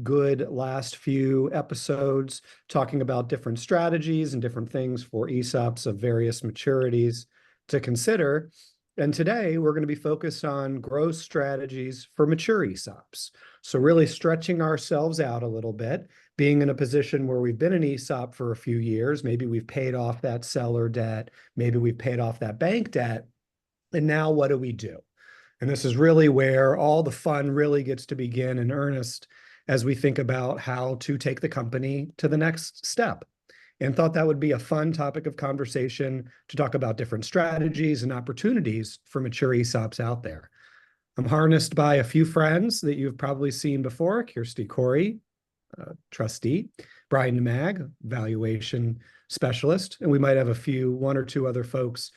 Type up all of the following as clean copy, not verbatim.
good last few episodes talking about different strategies and different things for ESOPs of various maturities to consider. And today we're going to be focused on growth strategies for mature ESOPs. So really stretching ourselves out a little bit, being in a position where we've been an ESOP for a few years, maybe we've paid off that seller debt, maybe we've paid off that bank debt, and now what do we do? And this is really where all the fun really gets to begin in earnest as we think about how to take the company to the next step. And thought that would be a fun topic of conversation to talk about different strategies and opportunities for mature ESOPs out there. I'm harnessed by a few friends that you've probably seen before: Kirsty Corey, trustee; Brian Mag, valuation specialist, and we might have one or two other folks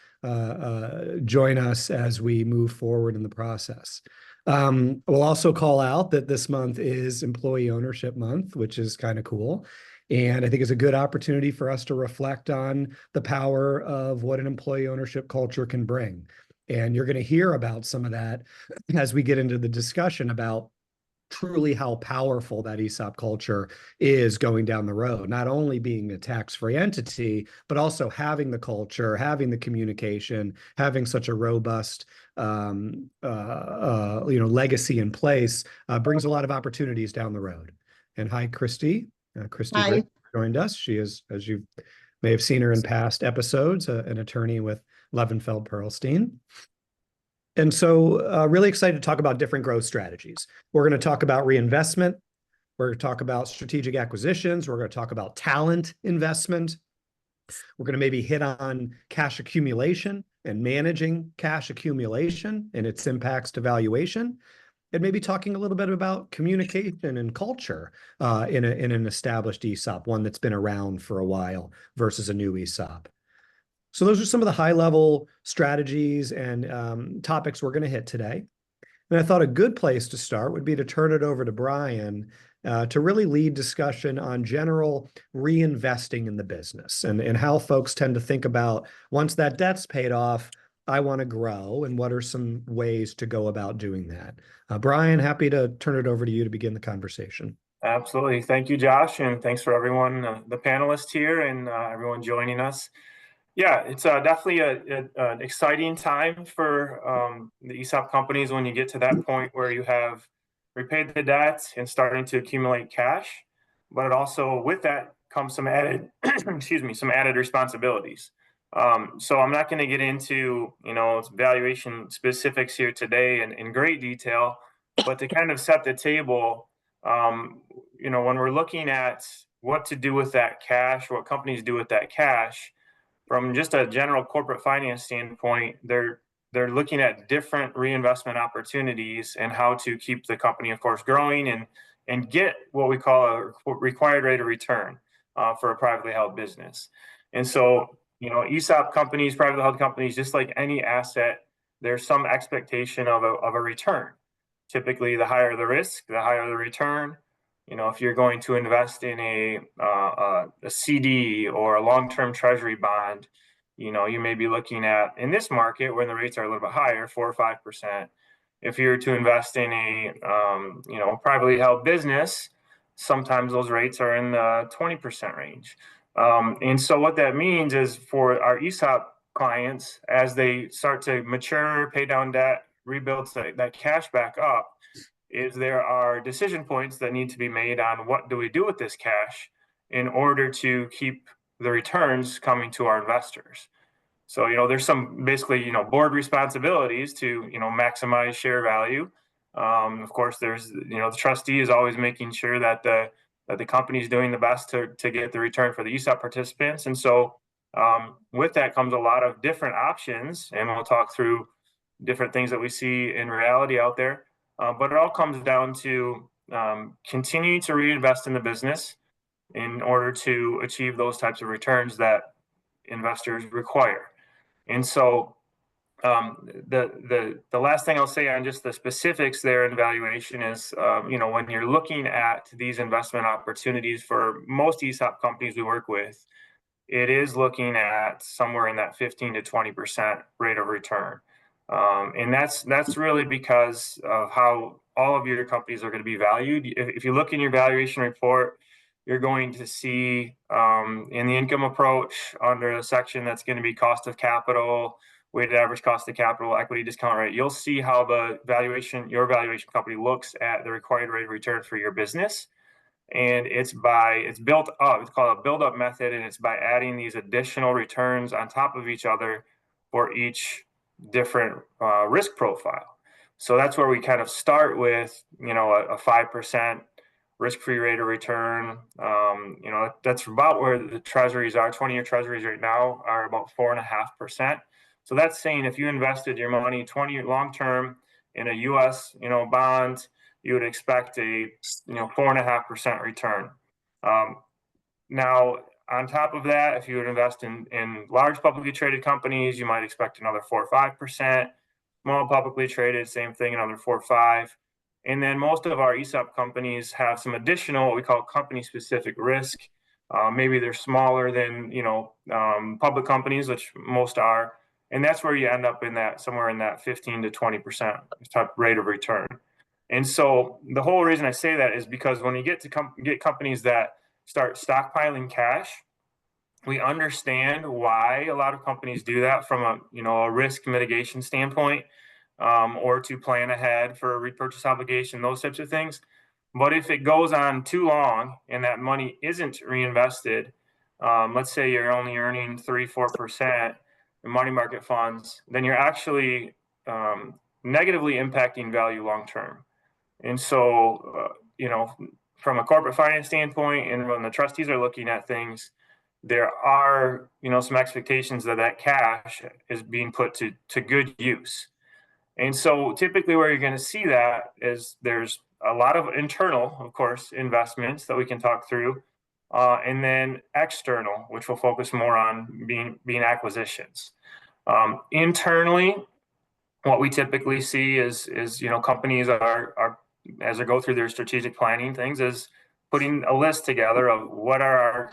join us as we move forward in the process. We'll also call out that this month is Employee Ownership Month, which is kind of cool. And I think it's a good opportunity for us to reflect on the power of what an employee ownership culture can bring. And you're going to hear about some of that as we get into the discussion about truly how powerful that ESOP culture is going down the road, not only being a tax-free entity, but also having the culture, having the communication, having such a robust legacy in place brings a lot of opportunities down the road. And hi, Christy. Christy Hi. joined us. She is, as you may have seen her in past episodes, an attorney with Levenfeld Perlstein. And so really excited to talk about different growth strategies. We're going to talk about reinvestment. We're going to talk about strategic acquisitions. We're going to talk about talent investment. We're going to maybe hit on cash accumulation and managing cash accumulation and its impacts to valuation. And maybe talking a little bit about communication and culture in an established ESOP, one that's been around for a while versus a new ESOP. So those are some of the high-level strategies and topics we're going to hit today. And I thought a good place to start would be to turn it over to Brian to really lead discussion on general reinvesting in the business and how folks tend to think about, once that debt's paid off, I want to grow, and what are some ways to go about doing that. Brian, happy to turn it over to you to begin the conversation. Absolutely. Thank you, Josh, and thanks for everyone, the panelists here and everyone joining us. Yeah, it's definitely an exciting time for the ESOP companies when you get to that point where you have repaid the debt and starting to accumulate cash. But it also, with that, comes some added, some added responsibilities. So I'm not going to get into valuation specifics here today in great detail, but to kind of set the table, when we're looking at what to do with that cash, what companies do with that cash. From just a general corporate finance standpoint, they're looking at different reinvestment opportunities and how to keep the company, of course, growing and get what we call a required rate of return for a privately held business. And so, ESOP companies, privately held companies, just like any asset, there's some expectation of a return. Typically, the higher the risk, the higher the return. If you're going to invest in a CD or a long-term treasury bond, you may be looking at, in this market when the rates are a little bit higher, 4 or 5%. If you're to invest in a privately held business, sometimes those rates are in the 20% range. And so what that means is for our ESOP clients, as they start to mature, pay down debt, rebuild that cash back up, is there are decision points that need to be made on what do we do with this cash in order to keep the returns coming to our investors. So, there's some basically, board responsibilities to, maximize share value. Of course, there's, the trustee is always making sure that the company is doing the best to get the return for the ESOP participants. And so with that comes a lot of different options, and we'll talk through different things that we see in reality out there. But it all comes down to continuing to reinvest in the business in order to achieve those types of returns that investors require. And so the last thing I'll say on just the specifics there in valuation is, when you're looking at these investment opportunities for most ESOP companies we work with, it is looking at somewhere in that 15 to 20% rate of return. And that's really because of how all of your companies are going to be valued. If you look in your valuation report, you're going to see in the income approach under a section that's going to be cost of capital, weighted average cost of capital, equity discount rate. You'll see how your valuation company looks at the required rate of return for your business. And it's built up. It's called a build-up method, and it's by adding these additional returns on top of each other for each different risk profile. So that's where we kind of start with, a 5% risk-free rate of return. That's about where the treasuries are. 20-year treasuries right now are about 4.5%. So that's saying if you invested your money 20 long-term in a U.S. bond, you would expect a 4.5% return. Now, on top of that, if you would invest in large publicly traded companies, you might expect another 4 or 5%. Small publicly traded, same thing, another 4 or 5. And then most of our ESOP companies have some additional what we call company-specific risk. Maybe they're smaller than public companies, which most are, and that's where you end up somewhere in that 15 to 20% type rate of return. And so the whole reason I say that is because when you get companies that start stockpiling cash, we understand why a lot of companies do that from a risk mitigation standpoint, or to plan ahead for a repurchase obligation, those types of things. But if it goes on too long and that money isn't reinvested, let's say you're only earning 3-4% in money market funds, then you're actually negatively impacting value long term. And so, from a corporate finance standpoint, and when the trustees are looking at things, there are, some expectations that cash is being put to good use. And so typically where you're going to see that is there's a lot of internal, of course, investments that we can talk through, and then external, which will focus more on being acquisitions. Internally, what we typically see is companies are as they go through their strategic planning things, is putting a list together of what are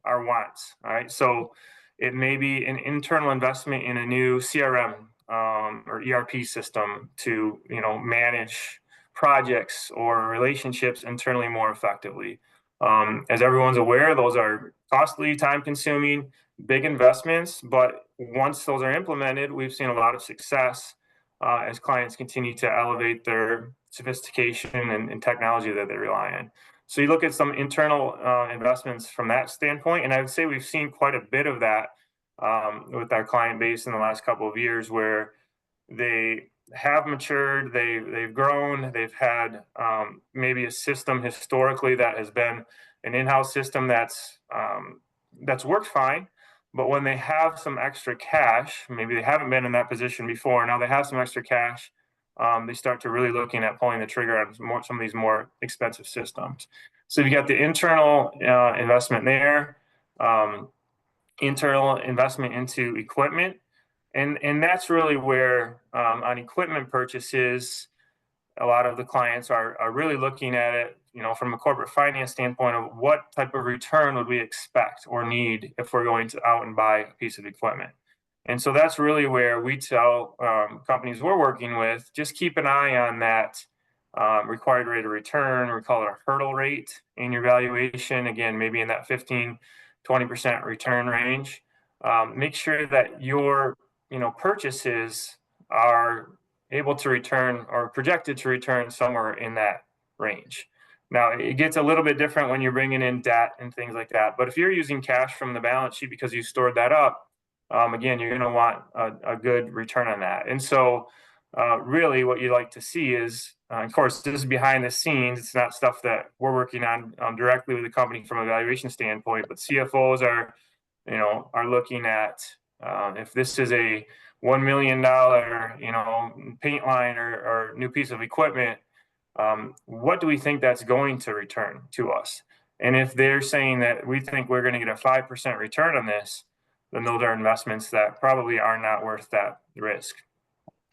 our wants. All right, so it may be an internal investment in a new CRM or ERP system to manage projects or relationships internally more effectively. As everyone's aware, those are costly, time-consuming, big investments, but once those are implemented, we've seen a lot of success as clients continue to elevate their sophistication and technology that they rely on. So you look at some internal investments from that standpoint, and I would say we've seen quite a bit of that with our client base in the last couple of years, where they have matured, they've grown, they've had maybe a system historically that has been an in-house system that's worked fine. But when they have some extra cash, maybe they haven't been in that position before, now they have some extra cash, they start to really looking at pulling the trigger on some of these more expensive systems. So you got the internal investment there, internal investment into equipment, and that's really where on equipment purchases, a lot of the clients are really looking at it, from a corporate finance standpoint of what type of return would we expect or need if we're going to out and buy a piece of equipment. And so that's really where we tell companies we're working with, just keep an eye on that required rate of return. We call it a hurdle rate in your valuation. Again, maybe in that 15-20% return range. Make sure that your purchases are able to return or projected to return somewhere in that range. Now, it gets a little bit different when you're bringing in debt and things like that. But if you're using cash from the balance sheet because you stored that up, again, you're going to want a good return on that. And so really what you like to see is, of course, this is behind the scenes. It's not stuff that we're working on directly with the company from a valuation standpoint, but CFOs are looking at if this is a $1 million, paint line or new piece of equipment, what do we think that's going to return to us? And if they're saying that we think we're going to get a 5% return on this, then those are investments that probably are not worth that risk.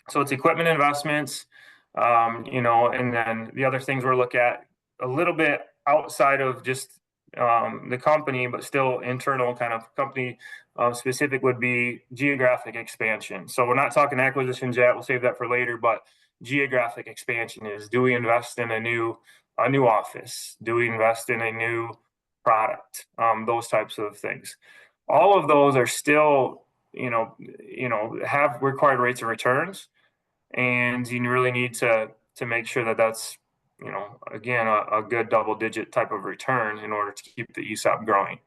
So it's equipment investments, and then the other things we're looking at a little bit outside of just the company, but still internal kind of company specific would be geographic expansion. So we're not talking acquisitions yet. We'll save that for later. But geographic expansion is: do we invest in a new office? Do we invest in a new product? Those types of things. All of those are still, have required rates of returns, and you really need to make sure that that's, again, a good double-digit type of return in order to keep the ESOP growing.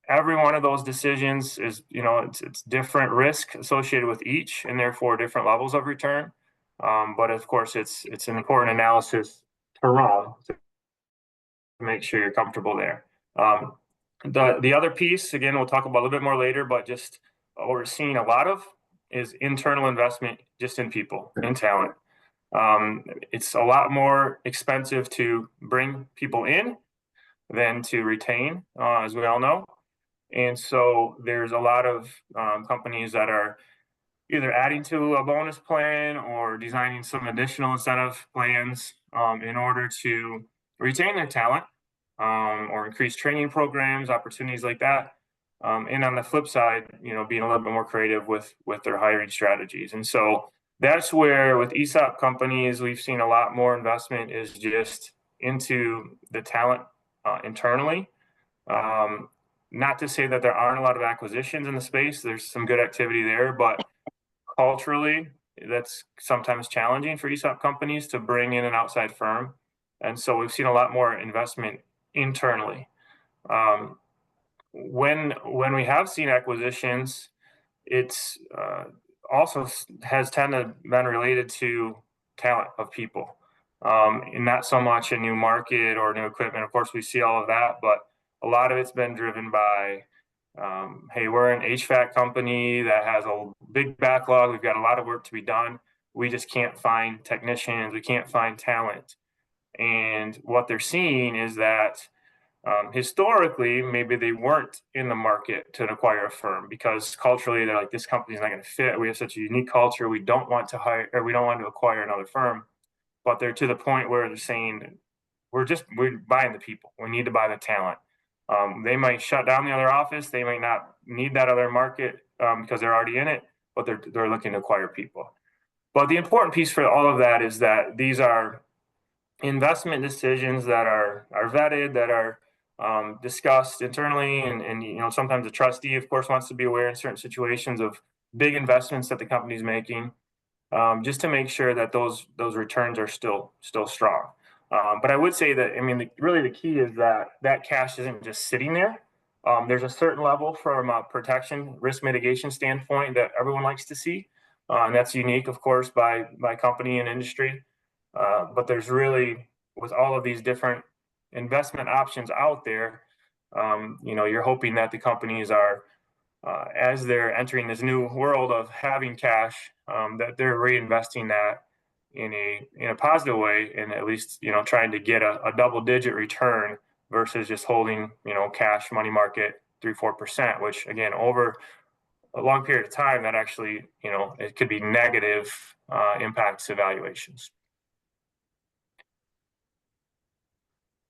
Every one of those decisions is, it's different risk associated with each, and therefore different levels of return. But of course, it's an important analysis to run to make sure you're comfortable there. The other piece, again, we'll talk about a little bit more later, but just what we're seeing a lot of is internal investment just in people, in talent. It's a lot more expensive to bring people in than to retain, as we all know. And so there's a lot of companies that are either adding to a bonus plan or designing some additional incentive plans in order to retain their talent, or increase training programs, opportunities like that. And on the flip side, being a little bit more creative with their hiring strategies. And so that's where, with ESOP companies, we've seen a lot more investment is just into the talent internally. Not to say that there aren't a lot of acquisitions in the space. There's some good activity there, but culturally, that's sometimes challenging for ESOP companies to bring in an outside firm. And so we've seen a lot more investment internally. When we have seen acquisitions, it's also has tended been related to talent of people, and not so much a new market or new equipment. Of course, we see all of that, but a lot of it's been driven by, hey, we're an HVAC company that has a big backlog. We've got a lot of work to be done. We just can't find technicians. We can't find talent. And what they're seeing is that historically, maybe they weren't in the market to acquire a firm because culturally they're like, this company's not going to fit. We have such a unique culture. We don't want to hire, or we don't want to acquire another firm. But they're to the point where they're saying, we're buying the people. We need to buy the talent. They might shut down the other office. They might not need that other market because they're already in it, but they're looking to acquire people. But the important piece for all of that is that these are investment decisions that are vetted, that are discussed internally, and sometimes the trustee, of course, wants to be aware in certain situations of big investments that the company's making, just to make sure that those returns are still strong. But I would say that, really the key is that cash isn't just sitting there. There's a certain level from a protection, risk mitigation standpoint that everyone likes to see, and that's unique, of course, by company and industry. But there's really, with all of these different investment options out there, you're hoping that the companies are, as they're entering this new world of having cash, that they're reinvesting that in a positive way, and at least trying to get a double-digit return versus just holding cash, money market 3-4%, which again, over a long period of time, that actually it could be negative impacts to valuations.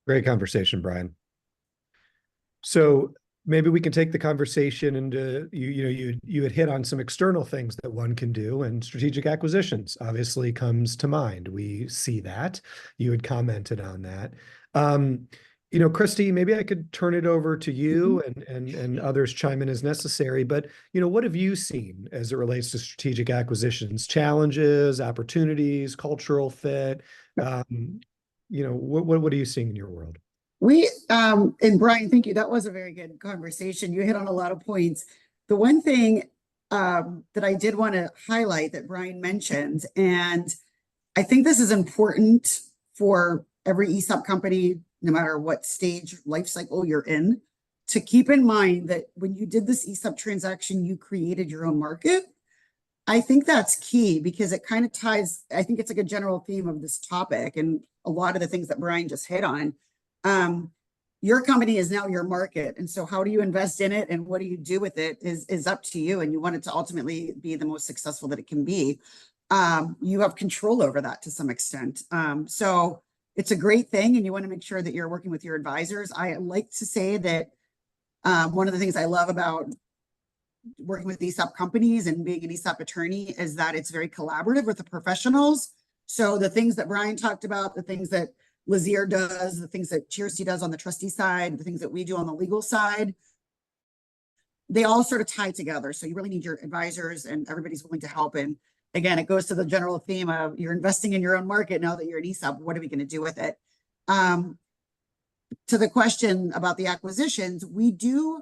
Great conversation, Brian. So maybe we can take the conversation into, you had hit on some external things that one can do, and strategic acquisitions obviously comes to mind. We see that. You had commented on that. Christy, maybe I could turn it over to you, and others chime in as necessary. But, what have you seen as it relates to strategic acquisitions? Challenges, opportunities, cultural fit? What are you seeing in your world? And Brian, thank you. That was a very good conversation. You hit on a lot of points. The one thing that I did want to highlight that Brian mentioned, and I think this is important for every ESOP company, no matter what stage life cycle you're in, to keep in mind that when you did this ESOP transaction, you created your own market. I think that's key because it kind of ties, I think it's like a general theme of this topic and a lot of the things that Brian just hit on. Your company is now your market. And so how do you invest in it and what do you do with it is up to you. And you want it to ultimately be the most successful that it can be. You have control over that to some extent. So it's a great thing, and you want to make sure that you're working with your advisors. I like to say that one of the things I love about working with ESOP companies and being an ESOP attorney is that it's very collaborative with the professionals. So the things that Brian talked about, the things that Lazier does, the things that Cheersey does on the trustee side, the things that we do on the legal side, they all sort of tie together. So you really need your advisors, and everybody's willing to help. And again, it goes to the general theme of you're investing in your own market now that you're an ESOP. What are we going to do with it? To the question about the acquisitions, we do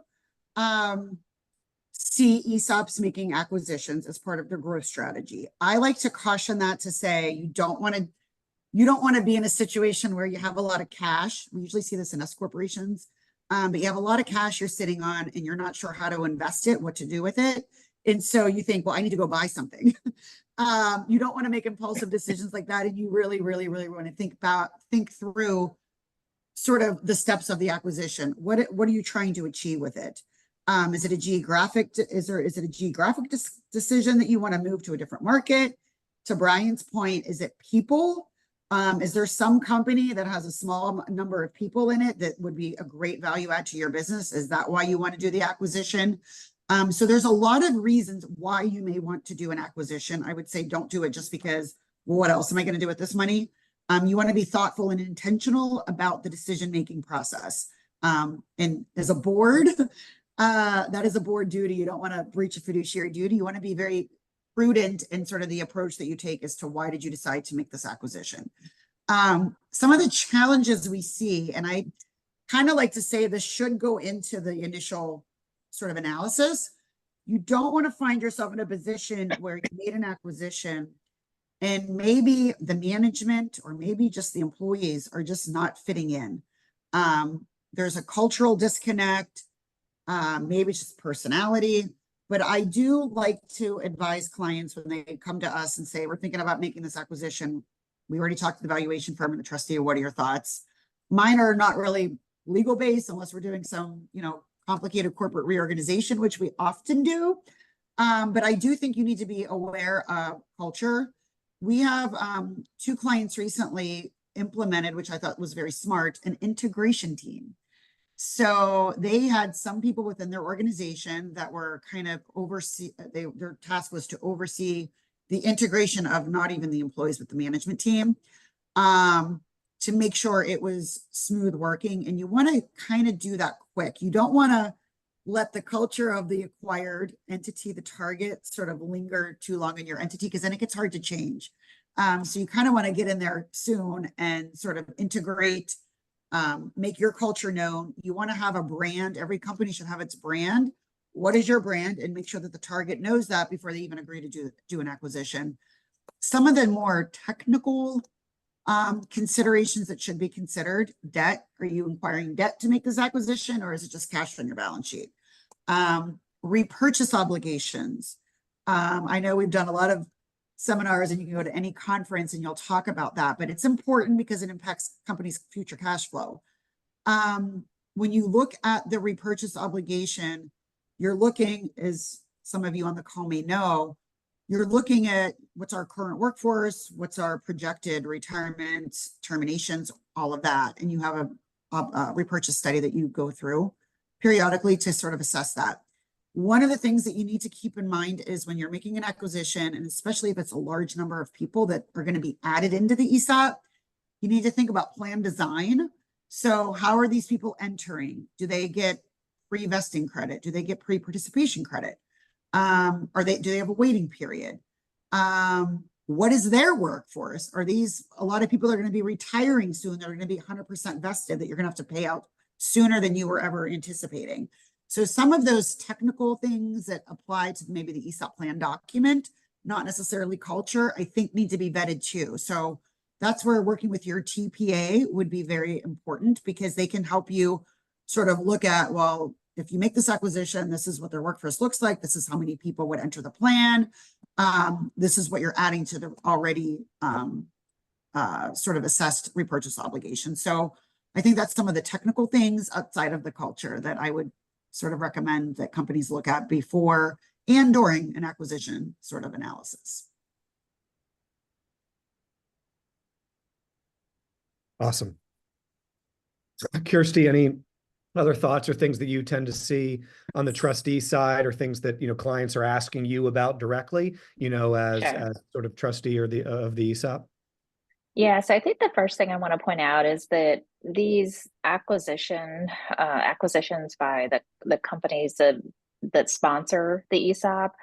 see ESOPs making acquisitions as part of their growth strategy. I like to caution that to say you don't want to be in a situation where you have a lot of cash. We usually see this in S corporations, but you have a lot of cash you're sitting on and you're not sure how to invest it, what to do with it. And so you think, well, I need to go buy something. You don't want to make impulsive decisions like that. And you really, really, really want to think through sort of the steps of the acquisition. What are you trying to achieve with it? Is it a geographic decision that you want to move to a different market? To Brian's point, is it people? Is there some company that has a small number of people in it that would be a great value add to your business? Is that why you want to do the acquisition? So there's a lot of reasons why you may want to do an acquisition. I would say don't do it just because, well, what else am I going to do with this money? You want to be thoughtful and intentional about the decision-making process. And as a board, that is a board duty. You don't want to breach a fiduciary duty. You want to be very prudent in sort of the approach that you take as to why did you decide to make this acquisition. Some of the challenges we see, and I kind of like to say this should go into the initial sort of analysis. You don't want to find yourself in a position where you made an acquisition and maybe the management or maybe just the employees are just not fitting in. There's a cultural disconnect. Maybe it's just personality, but I do like to advise clients when they come to us and say, we're thinking about making this acquisition. We already talked to the valuation firm and the trustee. What are your thoughts? Mine are not really legal based unless we're doing some, complicated corporate reorganization, which we often do. But I do think you need to be aware of culture. We have 2 clients recently implemented, which I thought was very smart, an integration team. So they had some people within their organization that were kind of their task was to oversee the integration of not even the employees with the management team, to make sure it was smooth working. And you want to kind of do that quick. You don't want to let the culture of the acquired entity, the target, sort of linger too long in your entity, because then it gets hard to change. So you kind of want to get in there soon and sort of integrate, make your culture known. You want to have a brand. Every company should have its brand. What is your brand? And make sure that the target knows that before they even agree to do an acquisition. Some of the more technical considerations that should be considered: debt. Are you acquiring debt to make this acquisition, or is it just cash on your balance sheet? Repurchase obligations. I know we've done a lot of seminars, and you can go to any conference and you'll talk about that, but it's important because it impacts companies' future cash flow. When you look at the repurchase obligation, you're looking, as some of you on the call may know, you're looking at what's our current workforce, what's our projected retirement, terminations, all of that. And you have a repurchase study that you go through periodically to sort of assess that. One of the things that you need to keep in mind is when you're making an acquisition, and especially if it's a large number of people that are going to be added into the ESOP, you need to think about plan design. So how are these people entering? Do they get pre-vesting credit? Do they get pre-participation credit? Do they have a waiting period? What is their workforce? Are these a lot of people that are going to be retiring soon? They're going to be 100% vested that you're going to have to pay out sooner than you were ever anticipating. So some of those technical things that apply to maybe the ESOP plan document, not necessarily culture, I think need to be vetted too. So that's where working with your TPA would be very important, because they can help you sort of look at, well, if you make this acquisition, this is what their workforce looks like. This is how many people would enter the plan. This is what you're adding to the already sort of assessed repurchase obligation. So I think that's some of the technical things outside of the culture that I would sort of recommend that companies look at before and during an acquisition sort of analysis. Awesome. Kirsty, any other thoughts or things that you tend to see on the trustee side, or things that, clients are asking you about directly, as Sure. sort of trustee or of the ESOP? Yeah, so I think the first thing I want to point out is that these acquisitions by the companies that sponsor the ESOP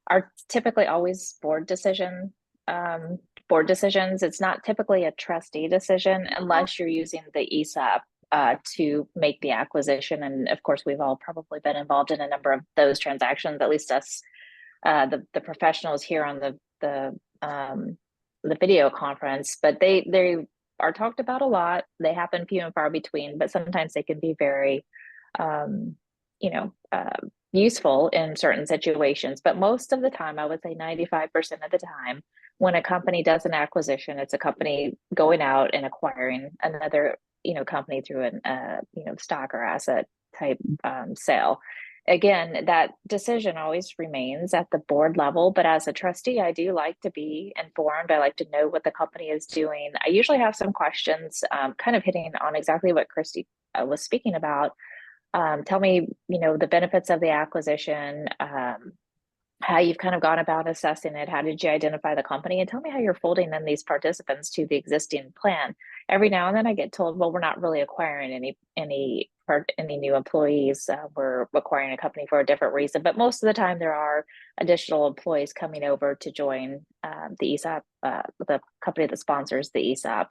are typically always board decisions. It's not typically a trustee decision unless you're using the ESOP to make the acquisition. And of course, we've all probably been involved in a number of those transactions, at least us, the professionals here on the video conference, but they are talked about a lot. They happen few and far between, but sometimes they can be very, you know, useful in certain situations. But most of the time, I would say 95% of the time, when a company does an acquisition, it's a company going out and acquiring another, company through an, stock or asset type sale. Again, that decision always remains at the board level, but as a trustee, I do like to be informed. I like to know what the company is doing. I usually have some questions, kind of hitting on exactly what Christy was speaking about. Tell me, the benefits of the acquisition, how you've kind of gone about assessing it. How did you identify the company? And tell me how you're folding in these participants to the existing plan. Every now and then I get told, well, we're not really acquiring any new employees. We're acquiring a company for a different reason. But most of the time there are additional employees coming over to join the ESOP, the company that sponsors the ESOP.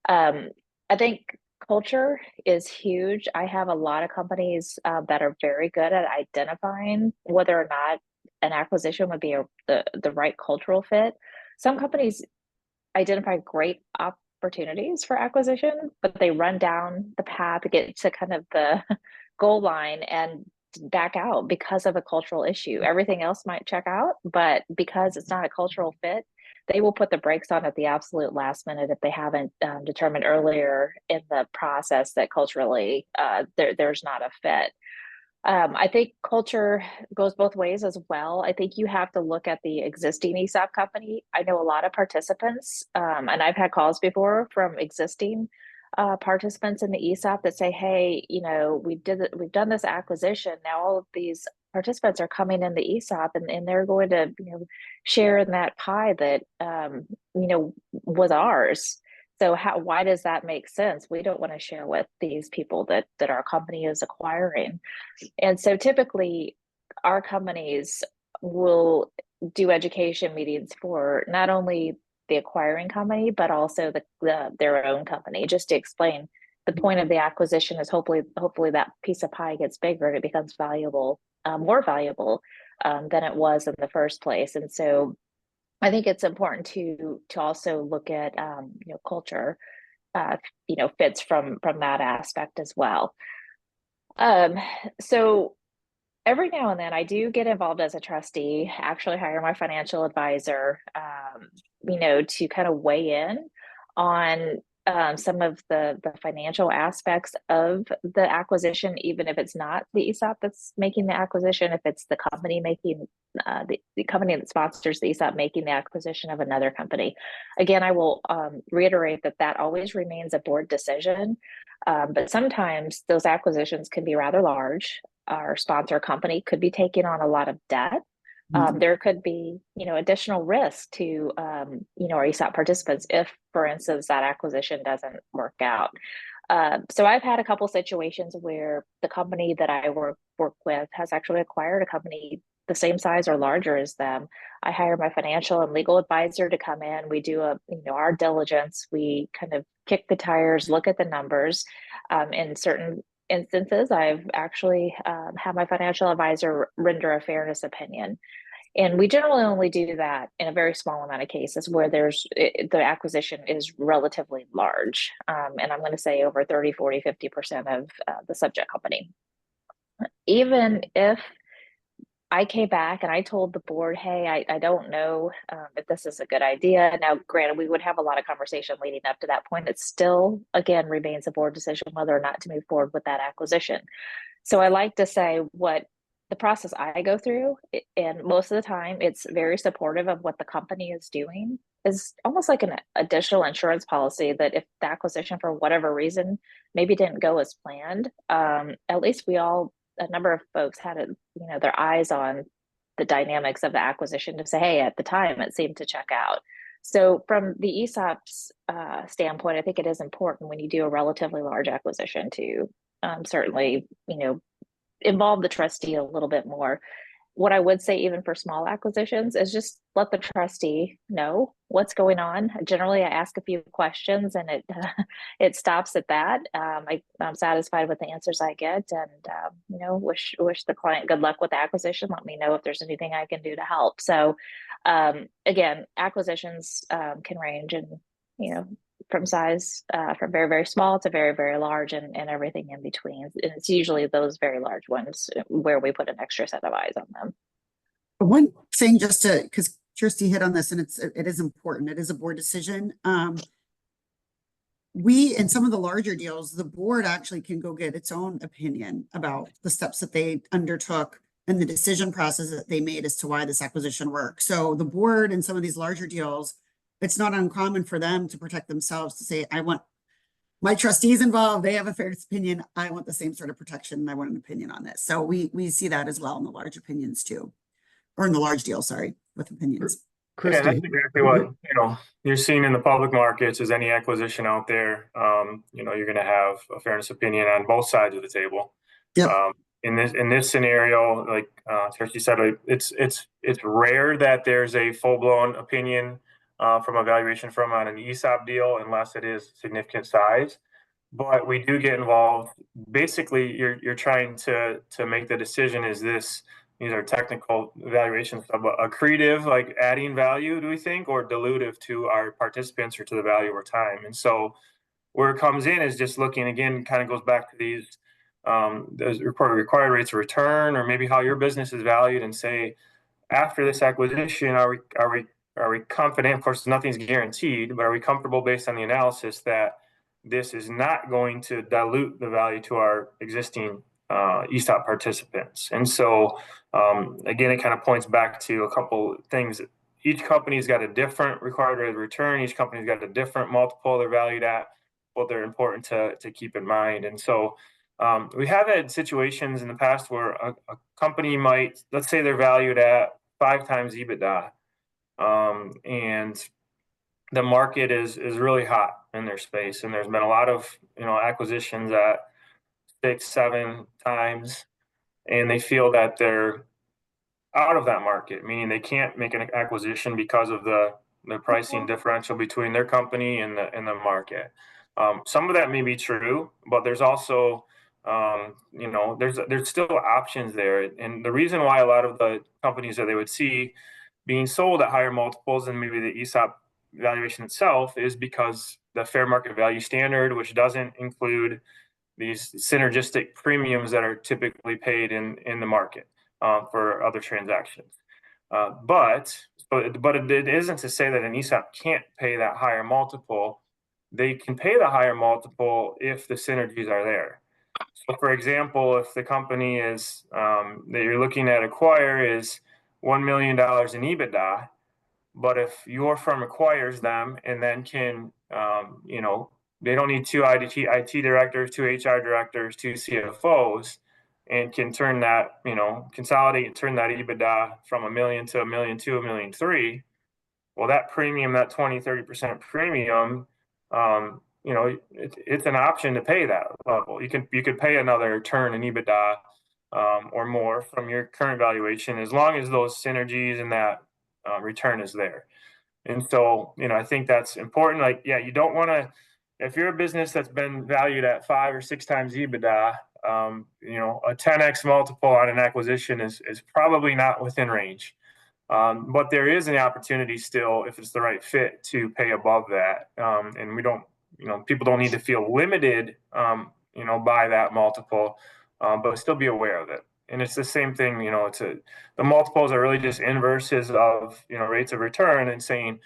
I think culture is huge. I have a lot of companies that are very good at identifying whether or not an acquisition would be the right cultural fit. Some companies identify great opportunities for acquisition, but they run down the path to get to kind of the goal line and back out because of a cultural issue. Everything else might check out, but because it's not a cultural fit, they will put the brakes on at the absolute last minute if they haven't determined earlier in the process that culturally there's not a fit. I think culture goes both ways as well. I think you have to look at the existing ESOP company. I know a lot of participants, and I've had calls before from existing participants in the ESOP that say, "Hey, we've done this acquisition. Now all of these participants are coming in the ESOP, and they're going to, share in that pie that was ours." So why does that make sense? We don't want to share with these people that our company is acquiring. And so typically our companies will do education meetings for not only the acquiring company, but also their own company, just to explain the point of the acquisition is hopefully that piece of pie gets bigger and it becomes valuable, more valuable than it was in the first place. And so I think it's important to also look at culture fits from that aspect as well. So every now and then I do get involved as a trustee, actually hire my financial advisor, to kind of weigh in on some of the financial aspects of the acquisition, even if it's not the ESOP that's making the acquisition, if it's the company making the company that sponsors the ESOP making the acquisition of another company. Again, I will reiterate that always remains a board decision, but sometimes those acquisitions can be rather large. Our sponsor company could be taking on a lot of debt. There could be, additional risk to, our ESOP participants if, for instance, that acquisition doesn't work out. So I've had a couple situations where the company that I work with has actually acquired a company the same size or larger as them. I hire my financial and legal advisor to come in. We do our diligence. We kind of kick the tires, look at the numbers. In certain instances, I've actually had my financial advisor render a fairness opinion. And we generally only do that in a very small amount of cases where the acquisition is relatively large. And I'm going to say over 30, 40, 50% of the subject company. Even if I came back and I told the board, hey, I don't know if this is a good idea. Now, granted, we would have a lot of conversation leading up to that point. It still, again, remains a board decision whether or not to move forward with that acquisition. So I like to say what the process I go through, and most of the time it's very supportive of what the company is doing. is almost like an additional insurance policy that if the acquisition for whatever reason maybe didn't go as planned, at least a number of folks had their eyes on the dynamics of the acquisition to say, hey, at the time it seemed to check out. So from the ESOPs standpoint, I think it is important when you do a relatively large acquisition to certainly, involve the trustee a little bit more. What I would say, even for small acquisitions, is just let the trustee know what's going on. Generally, I ask a few questions, and it stops at that. I'm satisfied with the answers I get, and wish the client good luck with the acquisition. Let me know if there's anything I can do to help. So, again, acquisitions can range, and from size from very, very small to very, very large, and everything in between. And it's usually those very large ones where we put an extra set of eyes on them. One thing, just to, because Kirsty hit on this, and it is important, it is a board decision. We, in some of the larger deals, the board actually can go get its own opinion about the steps that they undertook and the decision process that they made as to why this acquisition worked. So the board in some of these larger deals, it's not uncommon for them to protect themselves, to say, I want my trustees involved, they have a fair opinion, I want the same sort of protection, and I want an opinion on this. So we see that as well in the large opinions too, or in the large deal, sorry, with opinions. Christy. Yeah, that's exactly what you're seeing in the public markets. Is any acquisition out there, you're going to have a fairness opinion on both sides of the table. Yep. In this scenario, like Kirsty said, it's rare that there's a full-blown opinion from a valuation firm on an ESOP deal, unless it is significant size. But we do get involved. Basically, you're trying to make the decision: these are technical evaluations of accretive, like adding value, do we think, or dilutive to our participants or to the value over time? And so where it comes in is just looking, again, kind of goes back to those required rates of return, or maybe how your business is valued, and say, after this acquisition, are we confident? Of course, nothing's guaranteed, but are we comfortable based on the analysis that this is not going to dilute the value to our existing ESOP participants? And so, again, it kind of points back to a couple things. Each company's got a different required rate of return. Each company's got a different multiple they're valued at, what they're important to keep in mind. And so we have had situations in the past where a company might, let's say they're valued at 5 times EBITDA, and the market is really hot in their space, and there's been a lot of acquisitions at 6, 7 times, and they feel that they're out of that market, meaning they can't make an acquisition because of the pricing differential between their company and the market. Some of that may be true, but there's also there's still options there. And the reason why a lot of the companies that they would see being sold at higher multiples than maybe the ESOP valuation itself is because the fair market value standard, which doesn't include these synergistic premiums that are typically paid in the market for other transactions. But it isn't to say that an ESOP can't pay that higher multiple. They can pay the higher multiple if the synergies are there. So, for example, if the company is that you're looking at acquire is $1 million in EBITDA, but if your firm acquires them and then can, they don't need 2 IT directors, 2 HR directors, 2 CFOs, and can turn that, consolidate and turn that EBITDA from $1 million to $1.2 million, $1.3 million. Well, that premium, that 20-30% premium, it's an option to pay that level. You could pay another turn in EBITDA or more from your current valuation, as long as those synergies and that return is there. And so, I think that's important. Like, you don't want to, if you're a business that's been valued at 5 or 6 times EBITDA, a 10x multiple on an acquisition is probably not within range. But there is an opportunity still, if it's the right fit, to pay above that. And we don't, people don't need to feel limited, by that multiple, but still be aware of it. And it's the same thing, the multiples are really just inverses of, rates of return, and saying,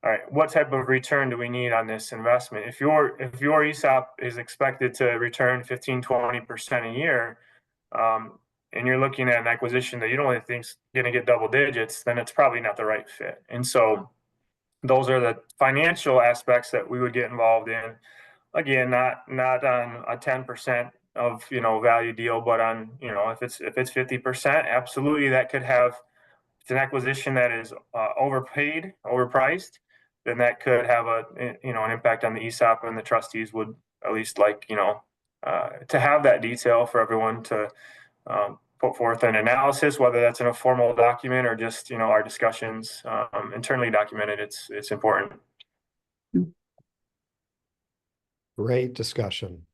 all right, what type of return do we need on this investment? If your ESOP is expected to return 15-20% a year, and you're looking at an acquisition that you don't really think's going to get double digits, then it's probably not the right fit. And so those are the financial aspects that we would get involved in. Again, not on a 10% of value deal, but on if it's 50%, absolutely that could have. It's an acquisition that is overpriced, then that could have an impact on the ESOP, and the trustees would at least like to have that detail for everyone to put forth an analysis, whether that's in a formal document or just our discussions internally documented. It's important. Great discussion.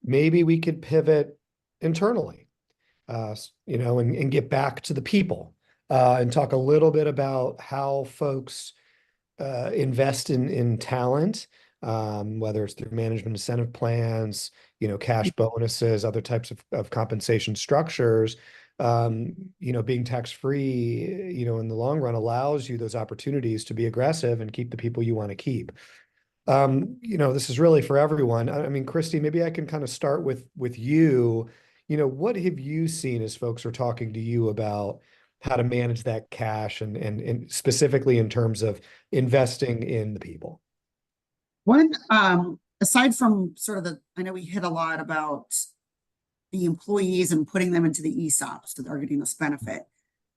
Maybe we could pivot internally, and get back to the people, and talk a little bit about how folks invest in talent, whether it's through management incentive plans, cash bonuses, other types of compensation structures. Being tax-free, in the long run allows you those opportunities to be aggressive and keep the people you want to keep. This is really for everyone. I mean, Christy, maybe I can kind of start with you. What have you seen as folks are talking to you about how to manage that cash and specifically in terms of investing in the people? One, aside from sort of I know we hit a lot about the employees and putting them into the ESOPs so they're getting this benefit.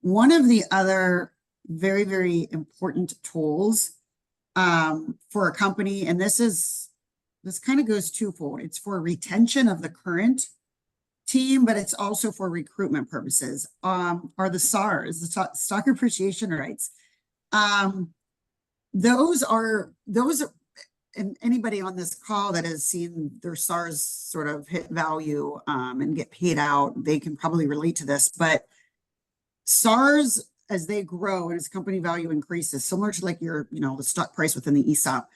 One of the other very, very important tools for a company, and this kind of goes twofold. It's for retention of the current team, but it's also for recruitment purposes, are the SARs, the stock appreciation rights. Those and anybody on this call that has seen their SARs sort of hit value and get paid out, they can probably relate to this. But SARs, as they grow and as company value increases, similar to like your, the stock price within the ESOP,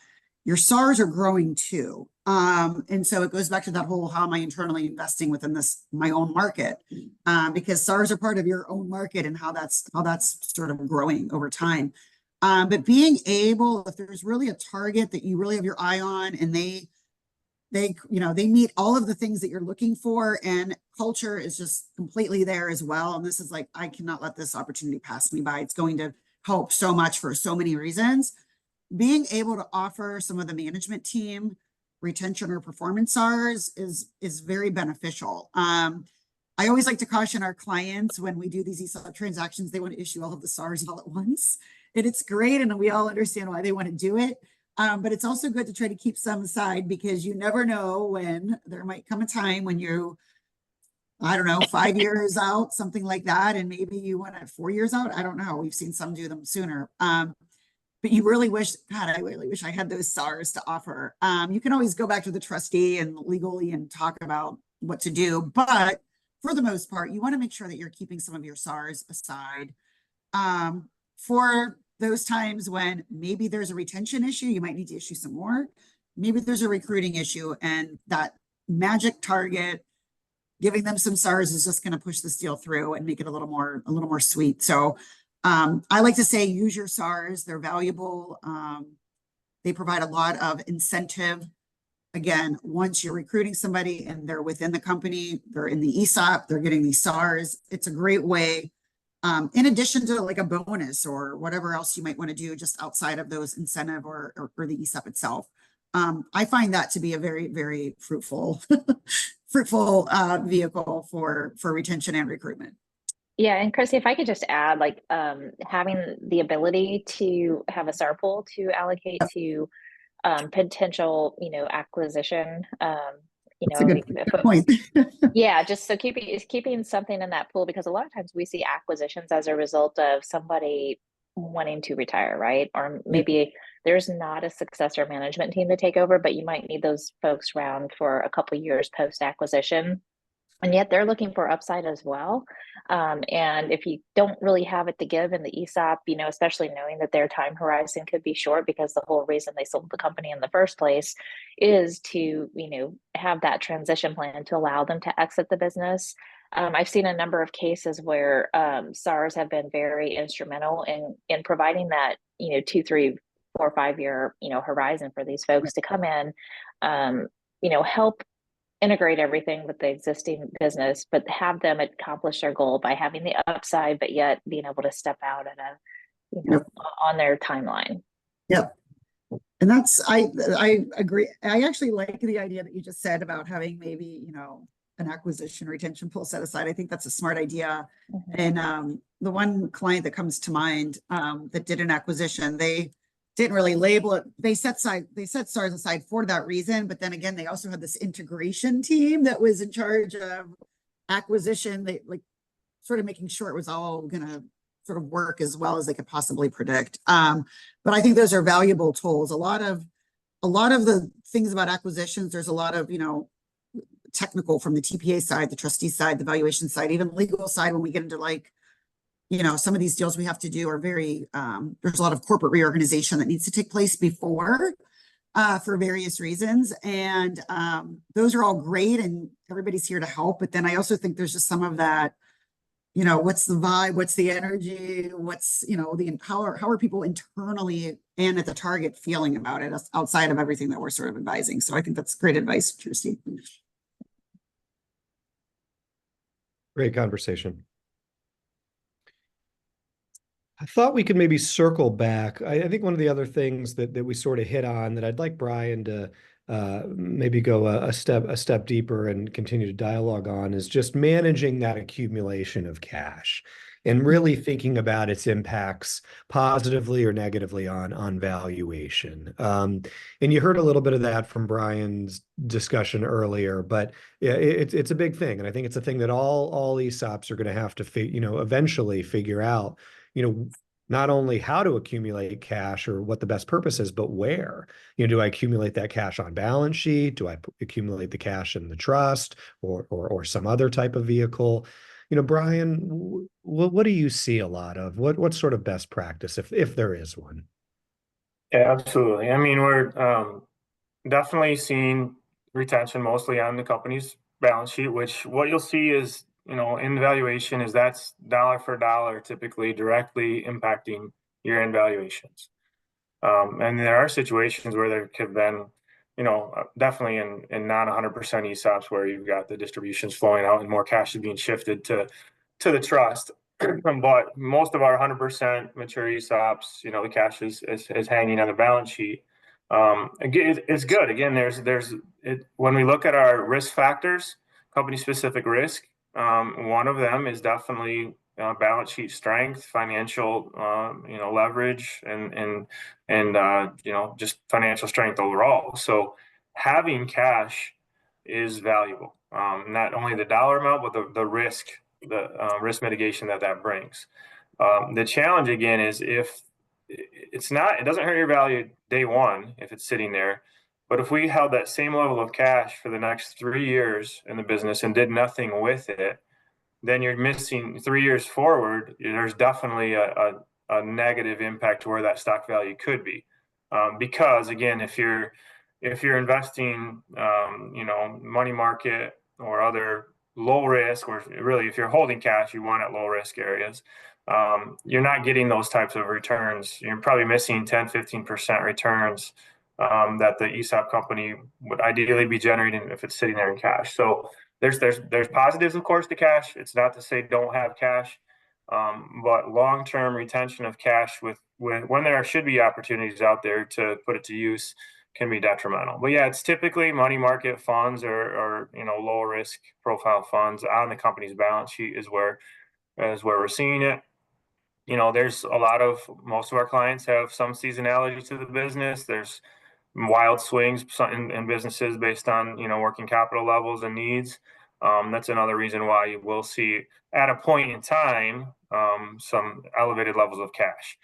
your SARs are growing too. And so it goes back to that whole, how am I internally investing within my own market? Because SARs are part of your own market and how that's sort of growing over time. But being able, if there's really a target that you really have your eye on, and they meet all of the things that you're looking for, and culture is just completely there as well. And this is like, I cannot let this opportunity pass me by. It's going to help so much for so many reasons. Being able to offer some of the management team retention or performance SARs is very beneficial. I always like to caution our clients when we do these ESOP transactions, they want to issue all of the SARs all at once. And it's great, and we all understand why they want to do it. But it's also good to try to keep some aside, because you never know when there might come a time when I don't know, 5 years out, something like that. And maybe you want it 4 years out. I don't know. We've seen some do them sooner. But you really wish, God, I really wish I had those SARs to offer. You can always go back to the trustee and legally and talk about what to do. But for the most part, you want to make sure that you're keeping some of your SARs aside for those times when maybe there's a retention issue. You might need to issue some more. Maybe there's a recruiting issue, and that magic target, giving them some SARs is just going to push this deal through and make it a little more sweet. So I like to say, use your SARs. They're valuable. They provide a lot of incentive. Again, once you're recruiting somebody and they're within the company, they're in the ESOP, they're getting these SARs. It's a great way, in addition to like a bonus or whatever else you might want to do just outside of those incentive or the ESOP itself. I find that to be a very, very fruitful vehicle for retention and recruitment. Yeah, and Chrissy, if I could just add, like having the ability to have a SAR pool to allocate to potential, acquisition, That's a good point. Yeah, just so keeping something in that pool, because a lot of times we see acquisitions as a result of somebody wanting to retire, right? Or maybe there's not a successor management team to take over, but you might need those folks around for a couple of years post acquisition. And yet they're looking for upside as well. And if you don't really have it to give in the ESOP, especially knowing that their time horizon could be short, because the whole reason they sold the company in the first place is to, have that transition plan to allow them to exit the business. I've seen a number of cases where SARs have been very instrumental in providing that, 2, 3, 4, 5 year, horizon for these folks to come in, help integrate everything with the existing business, but have them accomplish their goal by having the upside, but yet being able to step out you know, on their timeline. Yep. And that's, I agree. I actually like the idea that you just said about having maybe, you know, an acquisition retention pool set aside. I think that's a smart idea. And the one client that comes to mind that did an acquisition, they didn't really label it. They set SARs aside for that reason. But then again, they also had this integration team that was in charge of acquisition. They like sort of making sure it was all gonna sort of work as well as they could possibly predict. But I think those are valuable tools. A lot of the things about acquisitions, there's a lot of, you know, technical from the TPA side, the trustee side, the valuation side, even legal side. When we get into like, you know, some of these deals we have to do are very, there's a lot of corporate reorganization that needs to take place before for various reasons. And those are all great and everybody's here to help. But then I also think there's just some of that, you know, what's the vibe, what's the energy, what's, you know, how are people internally and at the target feeling about it outside of everything that we're sort of advising. So I think that's great advice, Kirsty. Great conversation. I thought we could maybe circle back. I think one of the other things that we sort of hit on that I'd like Brian to maybe go a step deeper and continue to dialogue on is just managing that accumulation of cash and really thinking about its impacts positively or negatively on valuation. And you heard a little bit of that from Brian's discussion earlier, but yeah, it's a big thing, and I think it's a thing that all ESOPs are going to have to eventually figure out. You know, not only how to accumulate cash or what the best purpose is, but where. You know, do I accumulate that cash on balance sheet? Do I accumulate the cash in the trust or some other type of vehicle? You know, Brian, what do you see a lot of? What sort of best practice, if there is one? Yeah, absolutely. I mean, we're definitely seeing retention mostly on the company's balance sheet, which what you'll see is, you know, in the valuation is that's dollar for dollar, typically directly impacting year-end valuations. And there are situations where there could have been, you know, definitely in non 100% ESOPs where you've got the distributions flowing out and more cash is being shifted to the trust. But most of our 100% mature ESOPs, you know, the cash is hanging on the balance sheet. Again, it's good. Again, when we look at our risk factors, company specific risk, one of them is definitely balance sheet strength, financial, you know, leverage, and you know, just financial strength overall. So having cash is valuable. Not only the dollar amount, but the risk mitigation that brings. The challenge again is if it doesn't hurt your value day one if it's sitting there. But if we held that same level of cash for the next 3 years in the business and did nothing with it, then you're missing 3 years forward. There's definitely a negative impact to where that stock value could be. Because again, if you're investing, you know, money market or other low risk, or really if you're holding cash, you want at low risk areas, you're not getting those types of returns. You're probably missing 10-15% returns that the ESOP company would ideally be generating if it's sitting there in cash. So there's positives, of course, to cash. It's not to say don't have cash, but long-term retention of cash when there should be opportunities out there to put it to use can be detrimental. But yeah, it's typically money market funds or you know, low risk profile funds on the company's balance sheet is where we're seeing it. You know, most of our clients have some seasonality to the business. There's wild swings in businesses based on, you know, working capital levels and needs. That's another reason why you will see at a point in time some elevated levels of cash.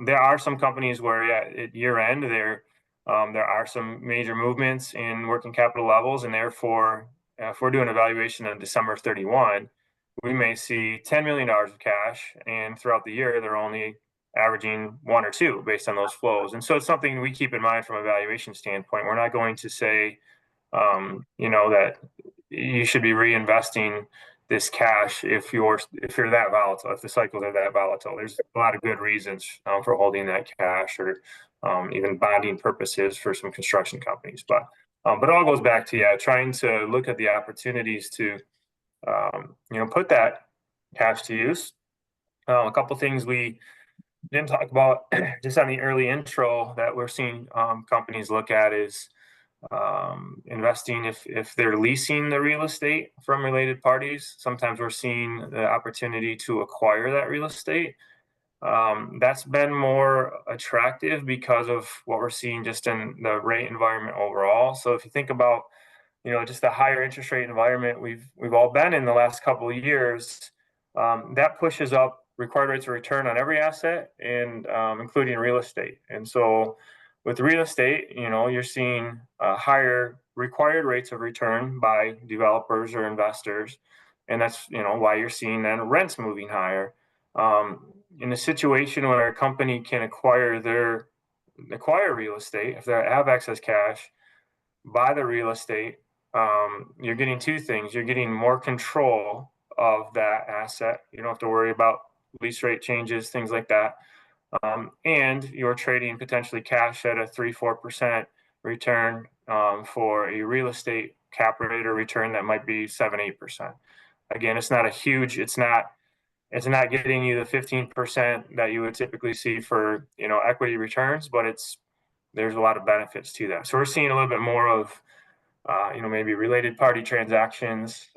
There are some companies where at year end there are some major movements in working capital levels, and therefore if we're doing a valuation on December 31, we may see $10 million of cash, and throughout the year they're only averaging 1 or 2 based on those flows. And so it's something we keep in mind from a valuation standpoint. We're not going to say, you know, that you should be reinvesting this cash if you're that volatile, if the cycles are that volatile. There's a lot of good reasons for holding that cash, or even bonding purposes for some construction companies. But it all goes back to trying to look at the opportunities to you know, put that cash to use. A couple things we didn't talk about just on the early intro that we're seeing companies look at is investing if they're leasing the real estate from related parties. Sometimes we're seeing the opportunity to acquire that real estate. That's been more attractive because of what we're seeing just in the rate environment overall. So if you think about, just the higher interest rate environment we've all been in the last couple of years, that pushes up required rates of return on every asset, and including real estate. And so with real estate, you're seeing higher required rates of return by developers or investors, and that's why you're seeing then rents moving higher. In a situation where a company can acquire real estate, if they have excess cash, buy the real estate, you're getting two things. You're getting more control of that asset. You don't have to worry about lease rate changes, things like that. And you're trading potentially cash at a 3-4% return for a real estate cap rate or return that might be 7-8%. Again, it's not it's not getting you the 15% that you would typically see for equity returns, but there's a lot of benefits to that. So we're seeing a little bit more of maybe related party transactions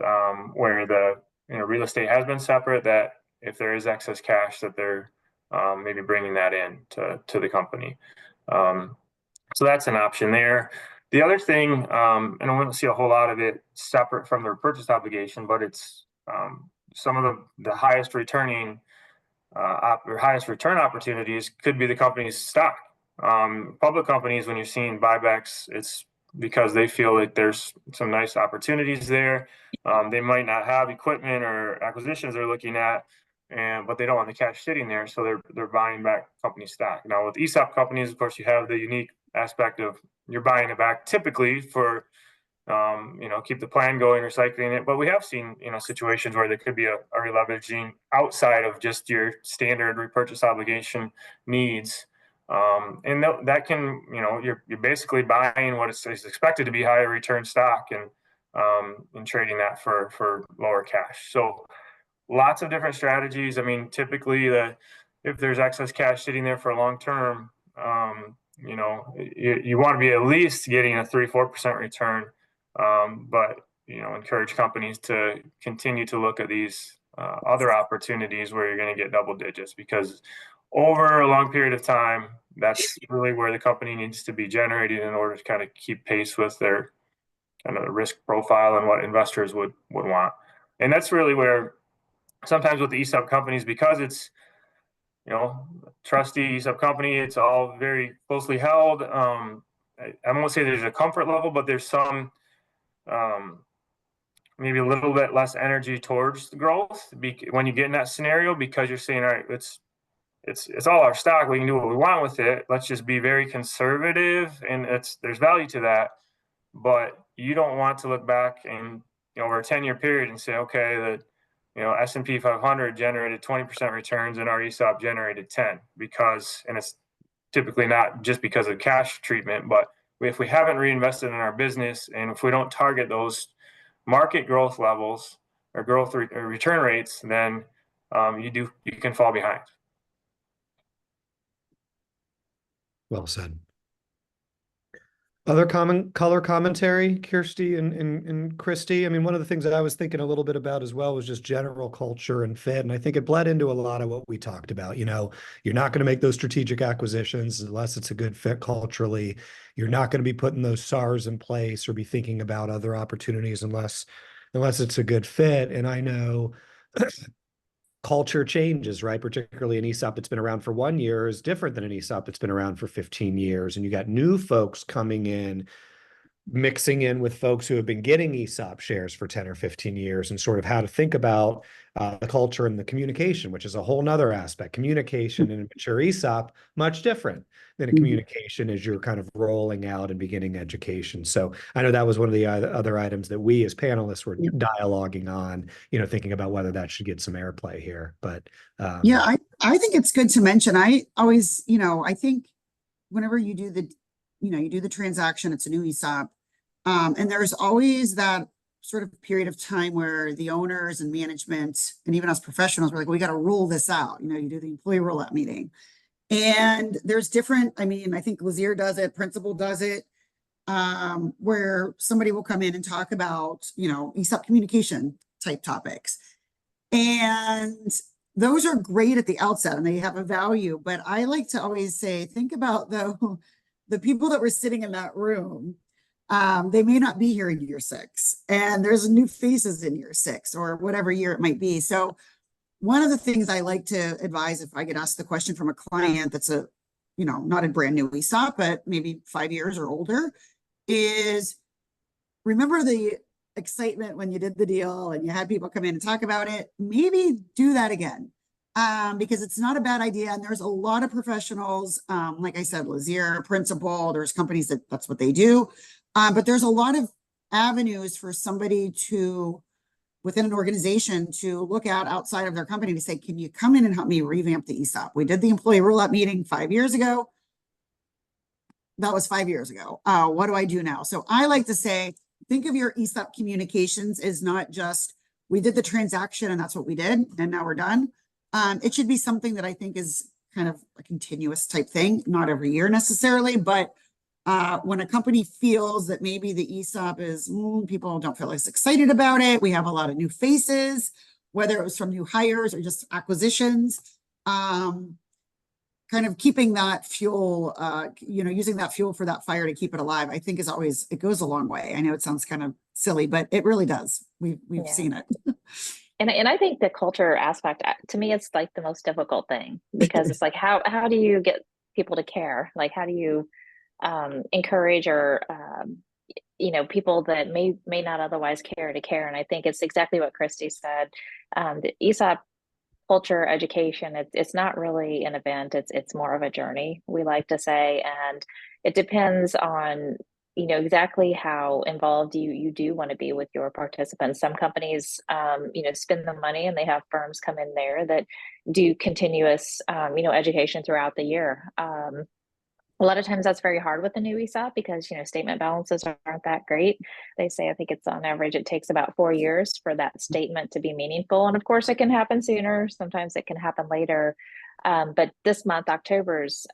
where the real estate has been separate, that if there is excess cash that they're maybe bringing that in to the company. So that's an option there. The other thing, and I wouldn't see a whole lot of it separate from the repurchase obligation, but it's some of the highest returning or highest return opportunities could be the company's stock. Public companies, when you're seeing buybacks, it's because they feel like there's some nice opportunities there. They might not have equipment or acquisitions they're looking at, but they don't want the cash sitting there, so they're buying back company stock. Now with ESOP companies, of course, you have the unique aspect of you're buying it back typically for keep the plan going, recycling it. But we have seen situations where there could be a releveraging outside of just your standard repurchase obligation needs. And that can, you're basically buying what is expected to be higher return stock and trading that for lower cash. So lots of different strategies. I mean, typically if there's excess cash sitting there for a long term, you want to be at least getting a 3-4% return. But encourage companies to continue to look at these other opportunities where you're going to get double digits, because over a long period of time, that's really where the company needs to be generating in order to kind of keep pace with their kind of risk profile and what investors would want. And that's really where sometimes with the ESOP companies, because it's trustee ESOP company, it's all very closely held. I won't say there's a comfort level, but there's some maybe a little bit less energy towards the growth when you get in that scenario, because you're saying, all right, it's all our stock, we can do what we want with it, let's just be very conservative, and there's value to that. But you don't want to look back and over a 10-year period and say, okay, the S&P 500 generated 20% returns and our ESOP generated 10, and it's typically not just because of cash treatment, but if we haven't reinvested in our business, and if we don't target those market growth levels or return rates, then you can fall behind. Well said. Other common color commentary, Kirsty and Christy. I mean, one of the things that I was thinking a little bit about as well was just general culture and fit. And I think it bled into a lot of what we talked about. You're not going to make those strategic acquisitions unless it's a good fit culturally. You're not going to be putting those SARs in place or be thinking about other opportunities unless it's a good fit. And I know culture changes, right? Particularly an ESOP that's been around for 1 year is different than an ESOP that's been around for 15 years. And you got new folks coming in, mixing in with folks who have been getting ESOP shares for 10 or 15 years, and sort of how to think about the culture and the communication, which is a whole nother aspect. Communication in a mature ESOP, much different than a communication as you're kind of rolling out and beginning education. So I know that was one of the other items that we as panelists were dialoguing on, thinking about whether that should get some airplay here. But yeah, I think it's good to mention. I always, I think whenever you do the transaction, it's a new ESOP. And there's always that sort of period of time where the owners and management and even us professionals were like, we got to rule this out. You do the employee rollout meeting. And there's different, I mean, I think Lazier does it, Principal does it, where somebody will come in and talk about, you know, ESOP communication type topics. And those are great at the outset and they have a value, but I like to always say, think about the people that were sitting in that room. They may not be here in year 6, and there's new faces in year 6 or whatever year it might be. So one of the things I like to advise, if I get asked the question from a client that's a, you know, not a brand new ESOP, but maybe 5 years or older, is remember the excitement when you did the deal and you had people come in and talk about it. Maybe do that again, because it's not a bad idea. And there's a lot of professionals, like I said, Lazier, Principal, there's companies that's what they do. But there's a lot of avenues for somebody to, within an organization, to look out outside of their company to say, can you come in and help me revamp the ESOP? We did the employee rollout meeting 5 years ago. That was 5 years ago. What do I do now? So I like to say, think of your ESOP communications as not just, we did the transaction and that's what we did, and now we're done. It should be something that I think is kind of a continuous type thing, not every year necessarily, but when a company feels that maybe the ESOP is, people don't feel as excited about it, we have a lot of new faces, whether it was from new hires or just acquisitions, kind of keeping that fuel, you know, using that fuel for that fire to keep it alive, I think is always, it goes a long way. I know it sounds kind of silly, but it really does. We've seen it. And I think the culture aspect, to me, it's like the most difficult thing, because it's like, how do you get people to care? Like, how do you encourage or you know, people that may not otherwise care to care? And I think it's exactly what Christy said. The ESOP culture education, it's not really an event, it's more of a journey, we like to say, and it depends on, you know, exactly how involved you do want to be with your participants. Some companies you know, spend the money and they have firms come in there that do continuous you know, education throughout the year. A lot of times that's very hard with the new ESOP because, you know, statement balances aren't that great. They say, I think it's on average, it takes about 4 years for that statement to be meaningful. And of course it can happen sooner. Sometimes it can happen later. But this month, October's,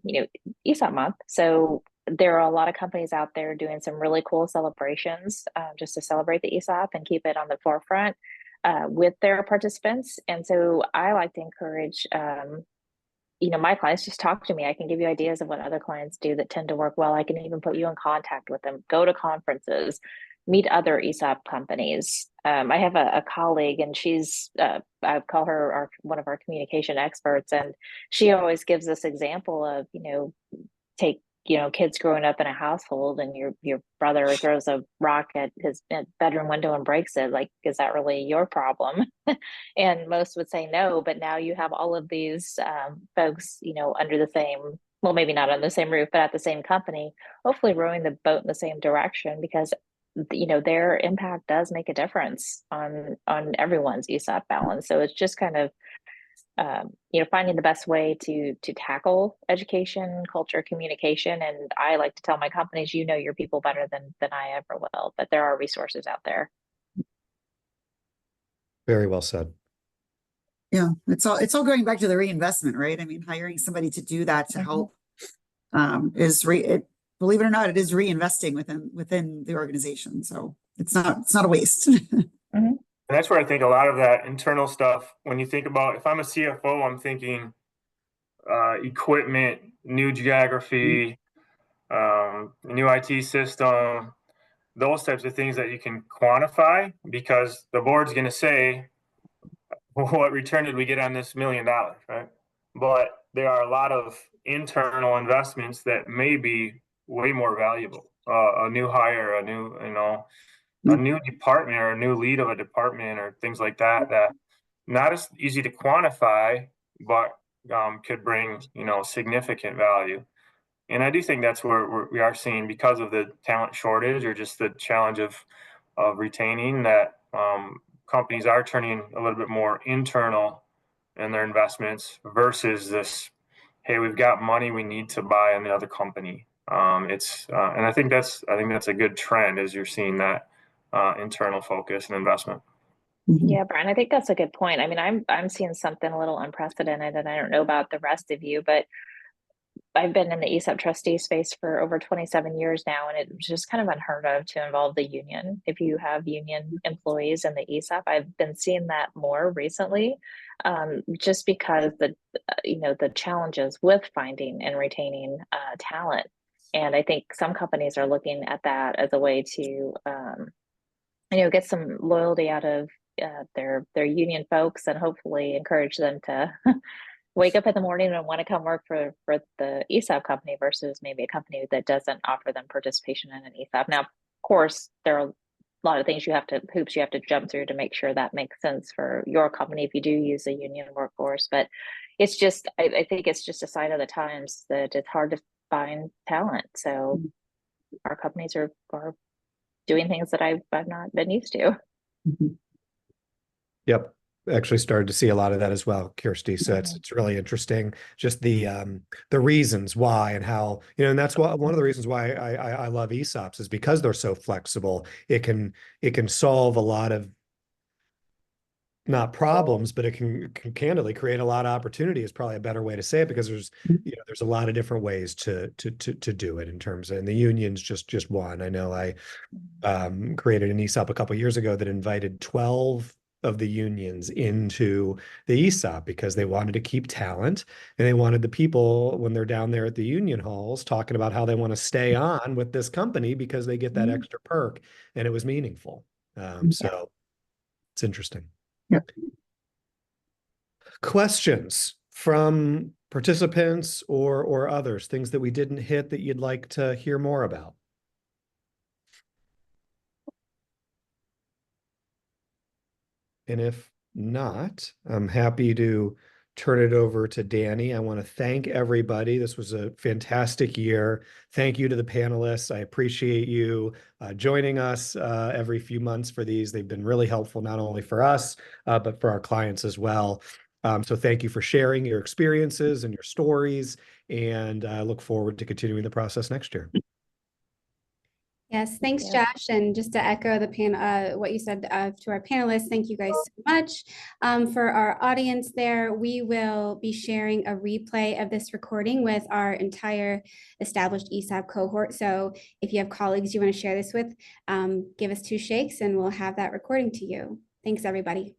you know, ESOP month. So there are a lot of companies out there doing some really cool celebrations just to celebrate the ESOP and keep it on the forefront with their participants. And so I like to encourage you know, my clients, just talk to me. I can give you ideas of what other clients do that tend to work well. I can even put you in contact with them. Go to conferences, meet other ESOP companies. I have a colleague, and she's I call her one of our communication experts, and she always gives this example of, you know, take, you know, kids growing up in a household and your brother throws a rock at his bedroom window and breaks it. Like, is that really your problem? And most would say no, but now you have all of these folks, you know, under the same, well, maybe not under the same roof, but at the same company, hopefully rowing the boat in the same direction, because, you know, their impact does make a difference on everyone's ESOP balance. So it's just kind of you know, finding the best way to tackle education, culture, communication. And I like to tell my companies, you know, your people better than I ever will, but there are resources out there. Very well said. Yeah, it's all going back to the reinvestment, right? I mean, hiring somebody to do that to help believe it or not, it is reinvesting within the organization. So it's not a waste. And that's where I think a lot of that internal stuff, when you think about, if I'm a CFO, I'm thinking equipment, new geography, new IT system, those types of things that you can quantify, because the board's going to say, what return did we get on this $1 million, right? But there are a lot of internal investments that may be way more valuable. A new hire, a new, you know, a new department or a new lead of a department or things like that, that not as easy to quantify, but could bring, you know, significant value. And I do think that's where we are seeing, because of the talent shortage or just the challenge of retaining, that companies are turning a little bit more internal in their investments versus this, hey, we've got money, we need to buy another company. And I think that's a good trend, as you're seeing that internal focus and investment. Yeah, Brian, I think that's a good point. I mean, I'm seeing something a little unprecedented, and I don't know about the rest of you, but I've been in the ESOP trustee space for over 27 years now, and it's just kind of unheard of to involve the union. If you have union employees in the ESOP, I've been seeing that more recently, just because the challenges with finding and retaining talent. And I think some companies are looking at that as a way to get some loyalty out of their union folks, and hopefully encourage them to wake up in the morning and want to come work for the ESOP company versus maybe a company that doesn't offer them participation in an ESOP. Now, of course, there are a lot of hoops you have to jump through to make sure that makes sense for your company if you do use a union workforce. But it's just, I think it's just a sign of the times that it's hard to find talent. So our companies are doing things that I've not been used to. Yep. Actually started to see a lot of that as well, Kirsty. So it's really interesting, just the reasons why and how, and that's one of the reasons why I love ESOPs is because they're so flexible. It can solve a lot of, not problems, but it can candidly create a lot of opportunity is probably a better way to say it, because there's a lot of different ways to do it in terms of, and the union's just one. I know I created an ESOP a couple of years ago that invited 12 of the unions into the ESOP because they wanted to keep talent, and they wanted the people, when they're down there at the union halls, talking about how they want to stay on with this company because they get that extra perk, and it was meaningful. So it's interesting. Yep. Questions from participants or others, things that we didn't hit that you'd like to hear more about? And if not, I'm happy to turn it over to Danny. I want to thank everybody. This was a fantastic year. Thank you to the panelists. I appreciate you joining us every few months for these. They've been really helpful, not only for us, but for our clients as well. So thank you for sharing your experiences and your stories, and I look forward to continuing the process next year. Yes, thanks, Josh. And just to echo what you said to our panelists, thank you guys so much. For our audience there, we will be sharing a replay of this recording with our entire established ESOP cohort. So if you have colleagues you want to share this with, give us 2 shakes and we'll have that recording to you. Thanks, everybody.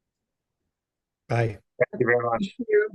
Bye. Thank you very much. Thank you.